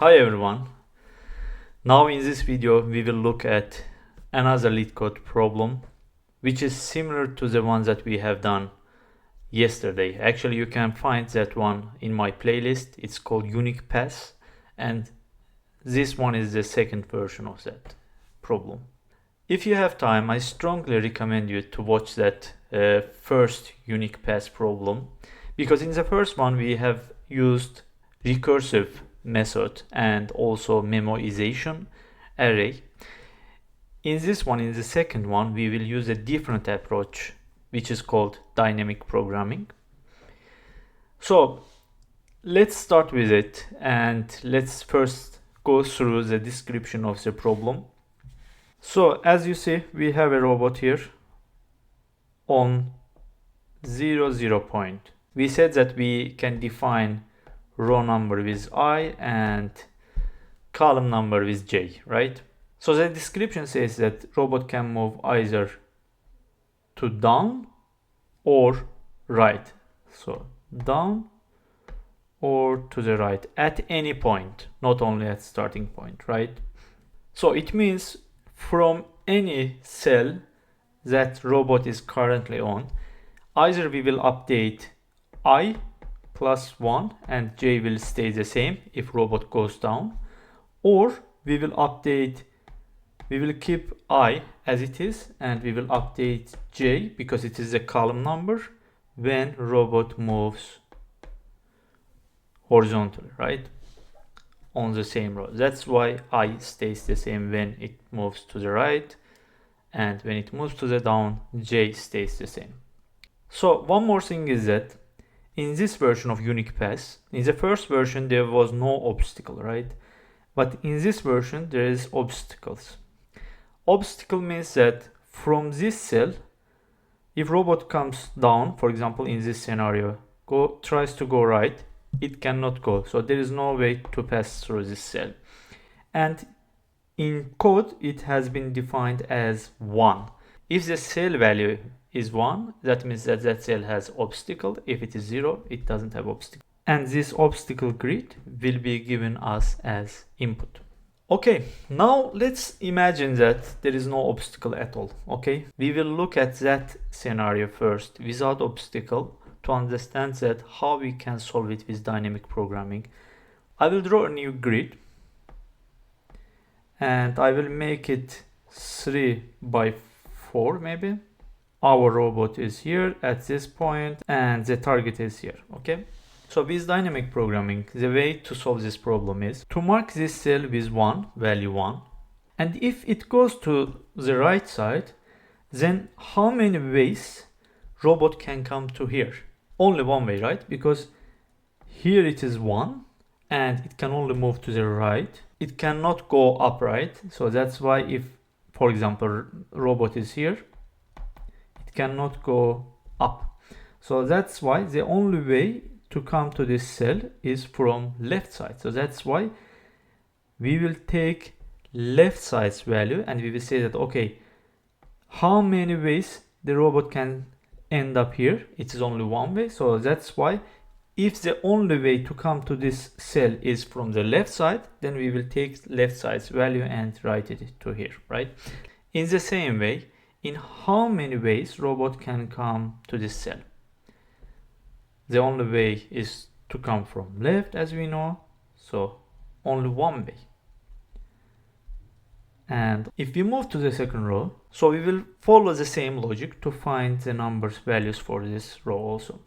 Hi everyone. Now in this video we will look at another LeetCode problem which is similar to the ones that we have done yesterday. Actually you can find that one in my playlist. It's called Unique Pass, and this one is the second version of that problem. If you have time, I strongly recommend you to watch that first Unique Pass problem, because in the first one we have used recursive method and also memoization array. In this one, in the second one, we will use a different approach which is called dynamic programming. So let's start with it, and let's first go through the description of the problem. So as you see, we have a robot here on 0 point. We said that we can define row number with I and column number with J, right? So the description says that robot can move either to down or right. So down or to the right at any point, not only at starting point, right? So it means from any cell that robot is currently on, either we will update I plus 1 and J will stay the same if robot goes down, or we will keep I as it is and we will update J because it is a column number when robot moves horizontally, right, on the same row. That's why I stays the same when it moves to the right, and when it moves to the down, J stays the same. So one more thing is that in this version of Unique Pass, in the first version there was no obstacle, right? But in this version there is obstacles. Obstacle means that from this cell, if robot comes down, for example in this scenario, tries to go right, it cannot go. So there is no way to pass through this cell. And in code it has been defined as 1. If the cell value is 1, that means that that cell has obstacle. If it is 0, it doesn't have obstacle. And this obstacle grid will be given us as input. Okay, now let's imagine that there is no obstacle at all. Okay, we will look at that scenario first without obstacle to understand that how we can solve it with dynamic programming. I will draw a new grid and I will make it 3 by 4 maybe. Our robot is here at this point and the target is here. Okay, so with dynamic programming, the way to solve this problem is to mark this cell with 1, value 1, and if it goes to the right side, then how many ways robot can come to here? Only one way, right? Because here it is 1 and it can only move to the right. It cannot go upright. So that's why if, for example, robot is here, cannot go up. So that's why the only way to come to this cell is from left side. So that's why we will take left side's value and we will say that, okay, how many ways the robot can end up here? It is only one way. So that's why if the only way to come to this cell is from the left side, then we will take left side's value and write it to here, right? In the same way, in how many ways robot can come to this cell? The only way is to come from left, as we know, so only one way. And if we move to the second row, so we will follow the same logic to find the numbers values for this row also.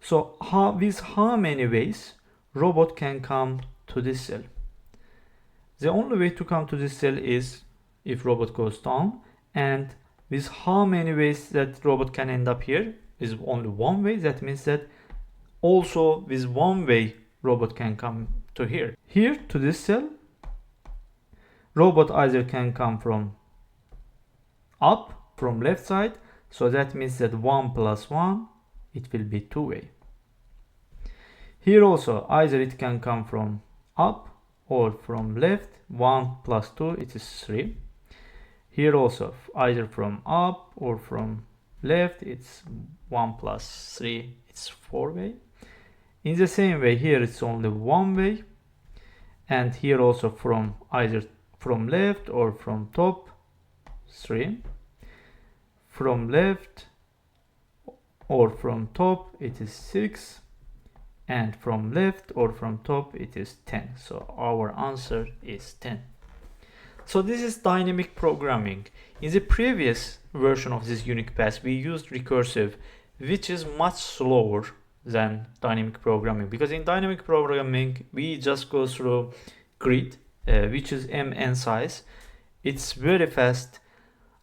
So with how many ways robot can come to this cell? The only way to come to this cell is if robot goes down, and with how many ways that robot can end up here is only one way. That means that also with one way robot can come to here. Here to this cell, robot either can come from up, from left side. So that means that 1 plus 1, it will be 2 way. Here also either it can come from up or from left. 1 plus 2, it is 3. Here also either from up or from left, it's 1 plus 3, it's 4 way. In the same way, here it's only one way, and here also from either from left or from top 3, from left or from top it is 6, and from left or from top it is 10. So our answer is 10. So this is dynamic programming. In the previous version of this unique path we used recursive, which is much slower than dynamic programming, because in dynamic programming we just go through grid which is mn size. It's very fast.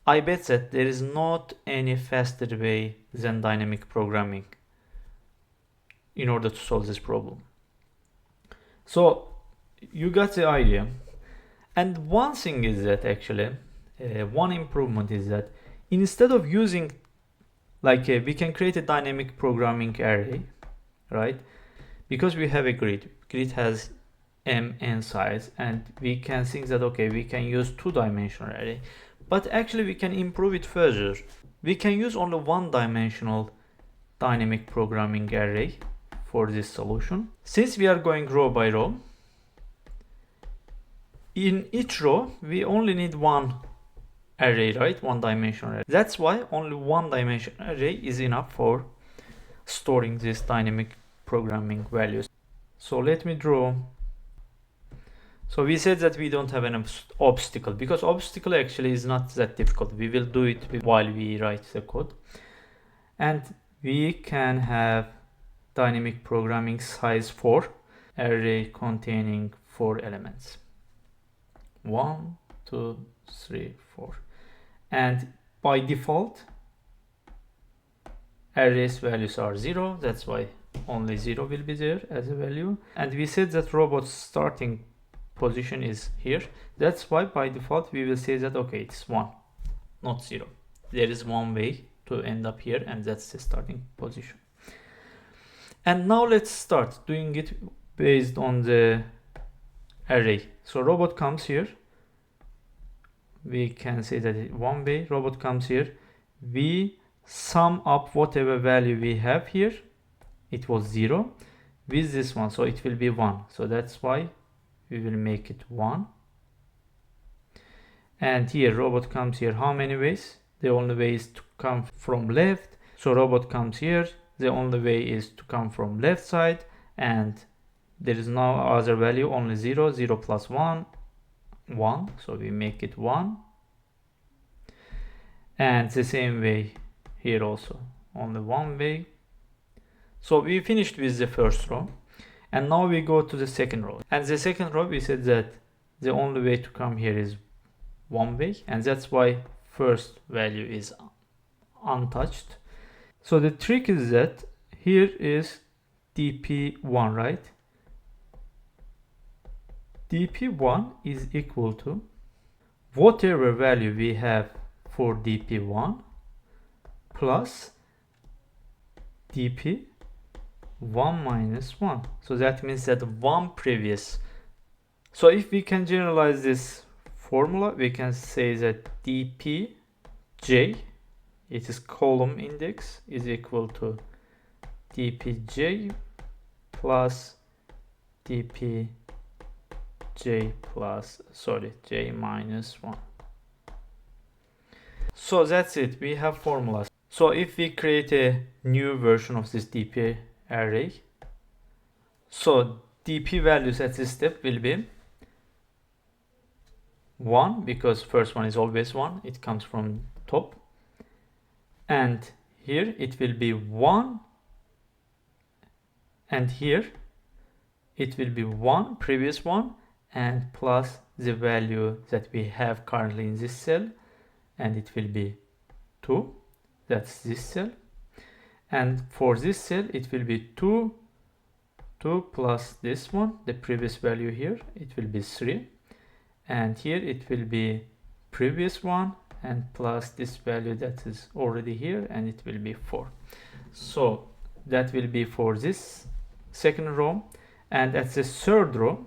I bet that there is not any faster way than dynamic programming in order to solve this problem. So you got the idea. And one thing is that actually one improvement is that instead of using like we can create a dynamic programming array, right? Because we have a grid has mn size, and we can think that okay, we can use two-dimensional array, but actually we can improve it further. We can use only one-dimensional dynamic programming array for this solution. Since we are going row by row, in each row we only need one array, right? One-dimensional array. That's why only one-dimensional array is enough for storing this dynamic programming values. So let me draw. So we said that we don't have an obstacle, because obstacle actually is not that difficult. We will do it while we write the code. And we can have dynamic programming size 4, array containing 4 elements. 1, 2, 3, 4. And by default, arrays values are 0. That's why only 0 will be there as a value. And we said that robot's starting position is here. That's why by default we will say that okay, it's 1, not 0. There is one way to end up here, and that's the starting position. And now let's start doing it based on the array. So robot comes here. We can say that one way, robot comes here. We sum up whatever value we have here. It was 0 with this one, so it will be 1. So that's why we will make it 1. And here robot comes here. How many ways? The only way is to come from left. So robot comes here. The only way is to come from left side, and there is no other value, only 0. 0 plus 1, 1. So we make it 1. And the same way here also, only one way. So we finished with the first row, and now we go to the second row. And the second row we said that the only way to come here is one way, and that's why first value is untouched. So the trick is that here is dp1, right? dp1 is equal to whatever value we have for dp1 plus dp1 minus 1. So that means that one previous. So if we can generalize this formula, we can say that dpj, it is column index, is equal to dpj plus dpj plus j minus 1. So that's it, we have formulas. So if we create a new version of this dp array, so dp values at this step will be 1, because first one is always 1, it comes from top. And here it will be 1, and here it will be 1, previous one, and plus the value that we have currently in this cell, and it will be 2, that's this cell. And for this cell it will be 2 plus this one, the previous value here, it will be 3, and here it will be previous one and plus this value that is already here, and it will be 4. So that will be for this second row. And at the third row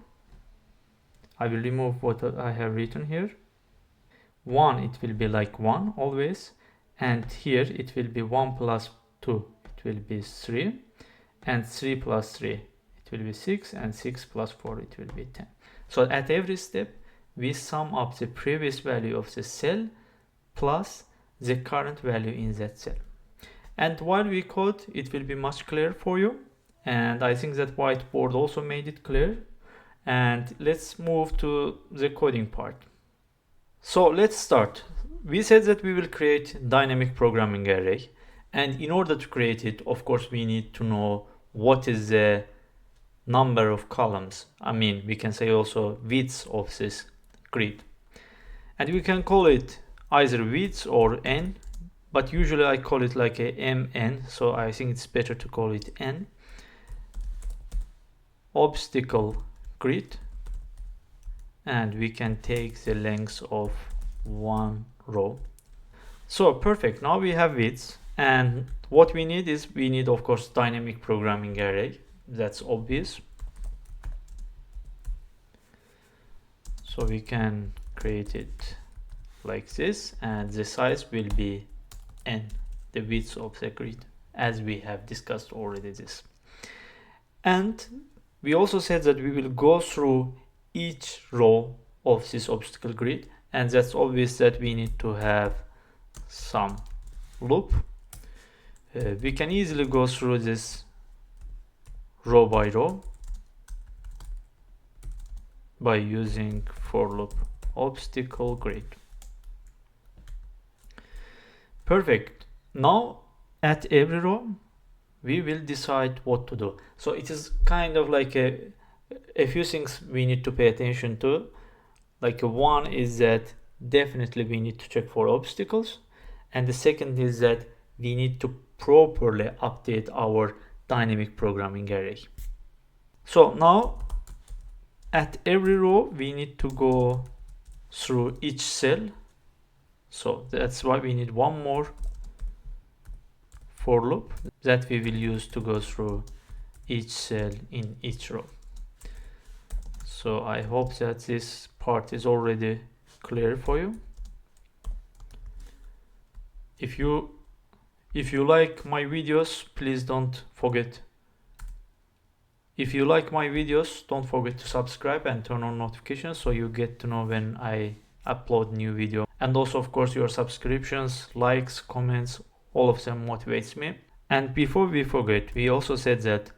I will remove what I have written here. 1, it will be like 1 always, and here it will be 1 plus 2, it will be 3, and 3 plus 3 it will be 6, and 6 plus 4 it will be 10. So at every step, we sum up the previous value of the cell plus the current value in that cell. And while we code, it will be much clearer for you. And I think that whiteboard also made it clear. And let's move to the coding part. So let's start. We said that we will create dynamic programming array. And in order to create it, of course, we need to know what is the number of columns. I mean, we can say also width of this grid. And we can call it either width or n, but usually I call it like a mn, so I think it's better to call it n. Obstacle grid, and we can take the length of one row. So perfect, now we have width, and what we need is, we need of course dynamic programming array. That's obvious. So we can create it like this, and the size will be n, the width of the grid, as we have discussed already this. And we also said that we will go through each row of this obstacle grid, and that's obvious that we need to have some loop. We can easily go through this row by row by using for loop obstacle grid. Perfect. Now at every row we will decide what to do. So it is kind of like a few things we need to pay attention to. Like one is that definitely we need to check for obstacles, and the second is that we need to properly update our dynamic programming array. So now at every row we need to go through each cell, so that's why we need one more for loop that we will use to go through each cell in each row. So I hope that this part is already clear for you. If you like my videos, please don't forget. If you like my videos, don't forget to subscribe and turn on notifications so you get to know when I upload new video. And also, of course, your subscriptions, likes, comments, all of them motivates me. And before we forget, we also said that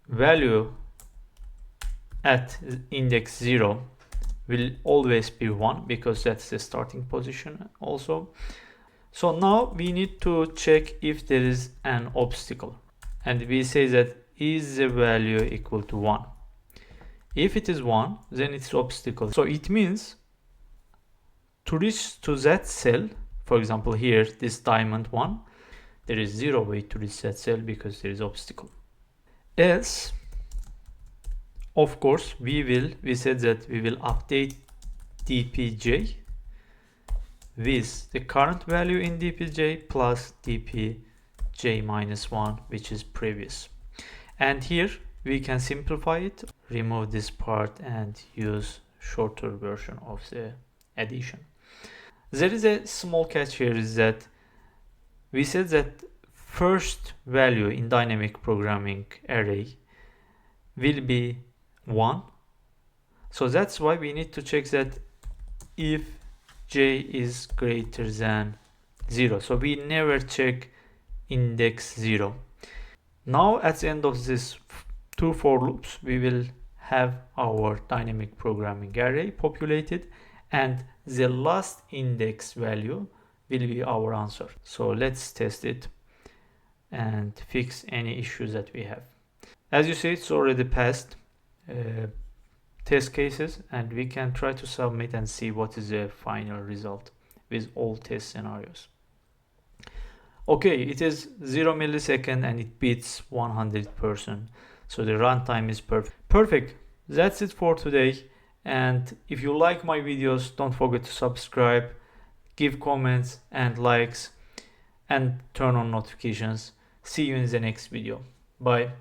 value at index 0 will always be 1 because that's the starting position also. So now we need to check if there is an obstacle, and we say that is the value equal to 1. If it is 1, then it's obstacle. So it means to reach to that cell, for example here this diamond one, there is 0 way to reach that cell because there is obstacle. Else, of course, we said that we will update dpj with the current value in dpj plus dpj minus 1, which is previous. And here we can simplify it, remove this part and use shorter version of the addition. There is a small catch here, is that we said that first value in dynamic programming array will be 1. So that's why we need to check that if j is greater than 0. So we never check index 0. Now at the end of this 2 for loops, we will have our dynamic programming array populated, and the last index value will be our answer. So let's test it and fix any issues that we have. As you see, it's already passed test cases, and we can try to submit and see what is the final result with all test scenarios. Okay, it is 0 millisecond and it beats 100%. So the runtime is perfect. That's it for today. And if you like my videos, don't forget to subscribe, give comments and likes, and turn on notifications. See you in the next video. Bye.